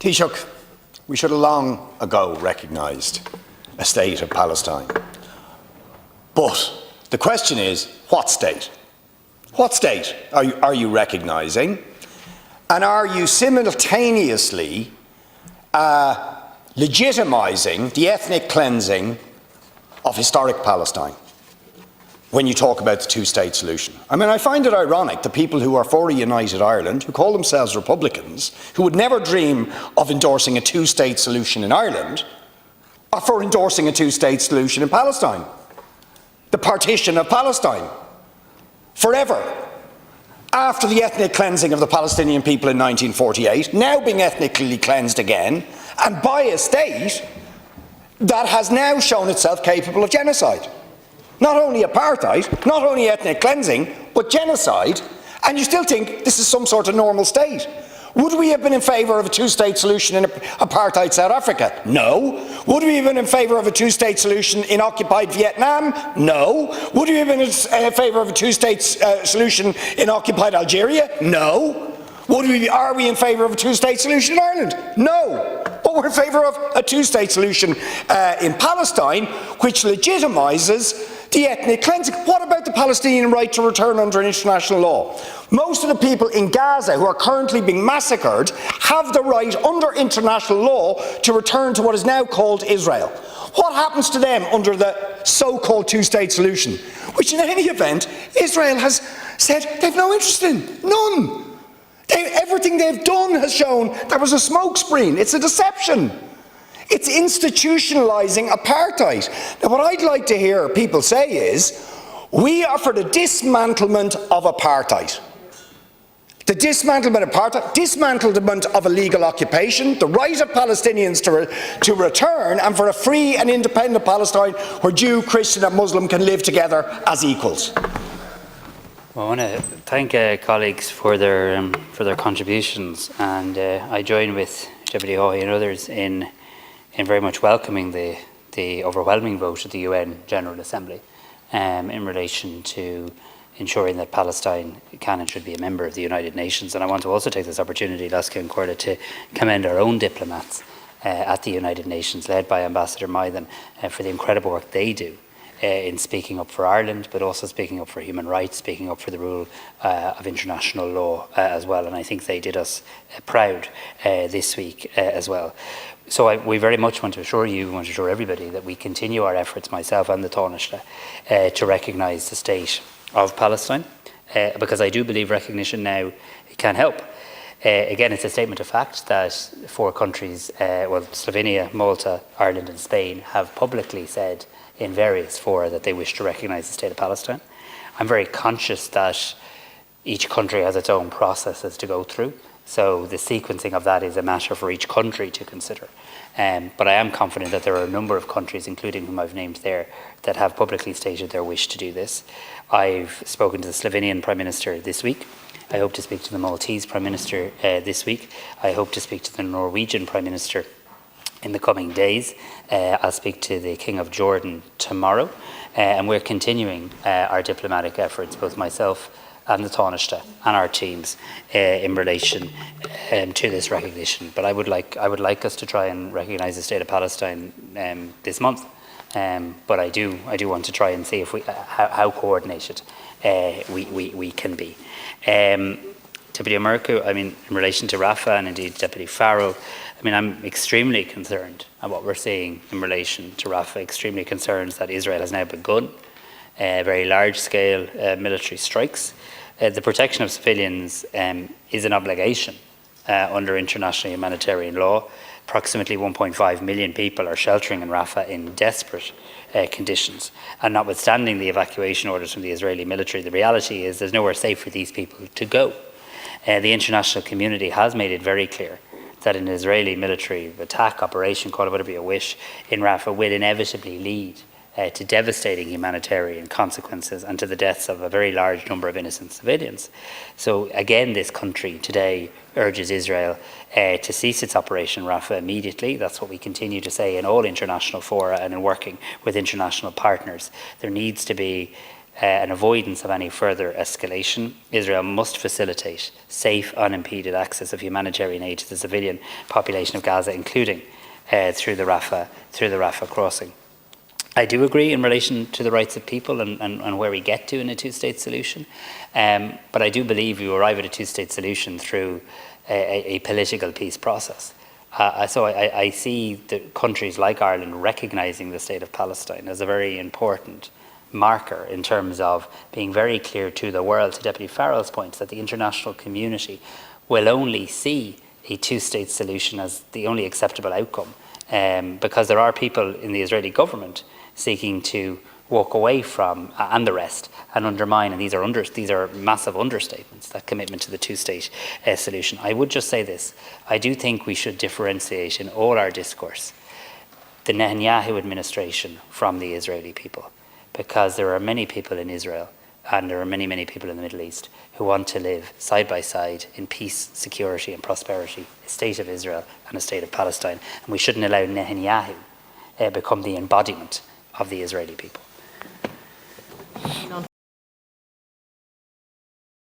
Taoiseach, we should have long ago recognised a state of Palestine. But the question is, what state? What state are you recognising? And are you simultaneously legitimising the ethnic cleansing of historic Palestine when you talk about the two-state solution? I mean, I find it ironic that people who are for a united Ireland, who call themselves Republicans, who would never dream of endorsing a two-state solution in Ireland, are for endorsing a two-state solution in Palestine. The partition of Palestine. Forever. After the ethnic cleansing of the Palestinian people in 1948, now being ethnically cleansed again, and by a state that has now shown itself capable of genocide. Not only apartheid, not only ethnic cleansing, but genocide, and you still think this is some sort of normal state. Would we have been in favour of a two-state solution in apartheid South Africa? No. Would we have been in favour of a two-state solution in occupied Vietnam? No. Would we have been in favour of a two-state solution in occupied Algeria? No. Are we in favour of a two-state solution in Ireland? No. But we're in favour of a two-state solution in Palestine, which legitimises the ethnic cleansing. What about the Palestinian right to return under international law? Most of the people in Gaza who are currently being massacred have the right under international law to return to what is now called Israel. What happens to them under the so-called two-state solution? Which in any event, Israel has said they've no interest in. None. Everything they've done has shown that was a smokescreen. It's a deception. It's institutionalising apartheid. Now, what I'd like to hear people say is, we are for the dismantlement of apartheid. The dismantlement of apartheid, dismantlement of illegal occupation, the right of Palestinians to return, and for a free and independent Palestine where Jew, Christian and Muslim can live together as equals. Well, I want to thank colleagues for their contributions, and I join with Deputy Haughey and others in very much welcoming the overwhelming vote at the UN General Assembly in relation to ensuring that Palestine can and should be a member of the United Nations. And I want to also take this opportunity, Lasca and Corda, to commend our own diplomats at the United Nations, led by Ambassador Mythen, for the incredible work they do in speaking up for Ireland, but also speaking up for human rights, speaking up for the rule of international law as well. And I think they did us proud this week as well. So we very much want to assure you, we want to assure everybody that we continue our efforts, myself and the Taoiseach, to recognise the state of Palestine, because I do believe recognition now can help. Again, it's a statement of fact that 4 countries, well, Slovenia, Malta, Ireland and Spain, have publicly said in various fora that they wish to recognise the state of Palestine. I'm very conscious that each country has its own processes to go through, so the sequencing of that is a matter for each country to consider. But I am confident that there are a number of countries, including whom I've named there, that have publicly stated their wish to do this. I've spoken to the Slovenian Prime Minister this week. I hope to speak to the Maltese Prime Minister this week. I hope to speak to the Norwegian Prime Minister in the coming days. I'll speak to the King of Jordan tomorrow. And we're continuing our diplomatic efforts, both myself and the Taoiseach and our teams, in relation to this recognition. But I would like us to try and recognise the state of Palestine this month. But I do want to try and see if how coordinated we can be. Deputy O'Murco, I mean, in relation to Rafah and indeed Deputy Farrell, I mean, I'm extremely concerned at what we're seeing in relation to Rafah, extremely concerned that Israel has now begun very large-scale military strikes. The protection of civilians is an obligation under international humanitarian law. Approximately 1.5 million people are sheltering in Rafah in desperate conditions. And notwithstanding the evacuation orders from the Israeli military, the reality is there's nowhere safe for these people to go. The international community has made it very clear that an Israeli military attack, operation, call it whatever you wish, in Rafah will inevitably lead to devastating humanitarian consequences and to the deaths of a very large number of innocent civilians. So again, this country today urges Israel to cease its operation Rafah immediately. That's what we continue to say in all international fora and in working with international partners. There needs to be an avoidance of any further escalation. Israel must facilitate safe, unimpeded access of humanitarian aid to the civilian population of Gaza, including through the Rafah crossing. I do agree in relation to the rights of people and where we get to in a two-state solution, but I do believe we arrive at a two-state solution through a political peace process. So I see the countries like Ireland recognising the state of Palestine as a very important marker in terms of being very clear to the world, to Deputy Farrell's point, that the international community will only see a two-state solution as the only acceptable outcome, because there are people in the Israeli government seeking to walk away from and the rest and undermine, and these are massive understatements, that commitment to the two-state solution. I would just say this: I do think we should differentiate in all our discourse the Netanyahu administration from the Israeli people, because there are many people in Israel and there are many, many people in the Middle East who want to live side by side in peace, security and prosperity, a state of Israel and a state of Palestine, and we shouldn't allow Netanyahu become the embodiment of the Israeli people.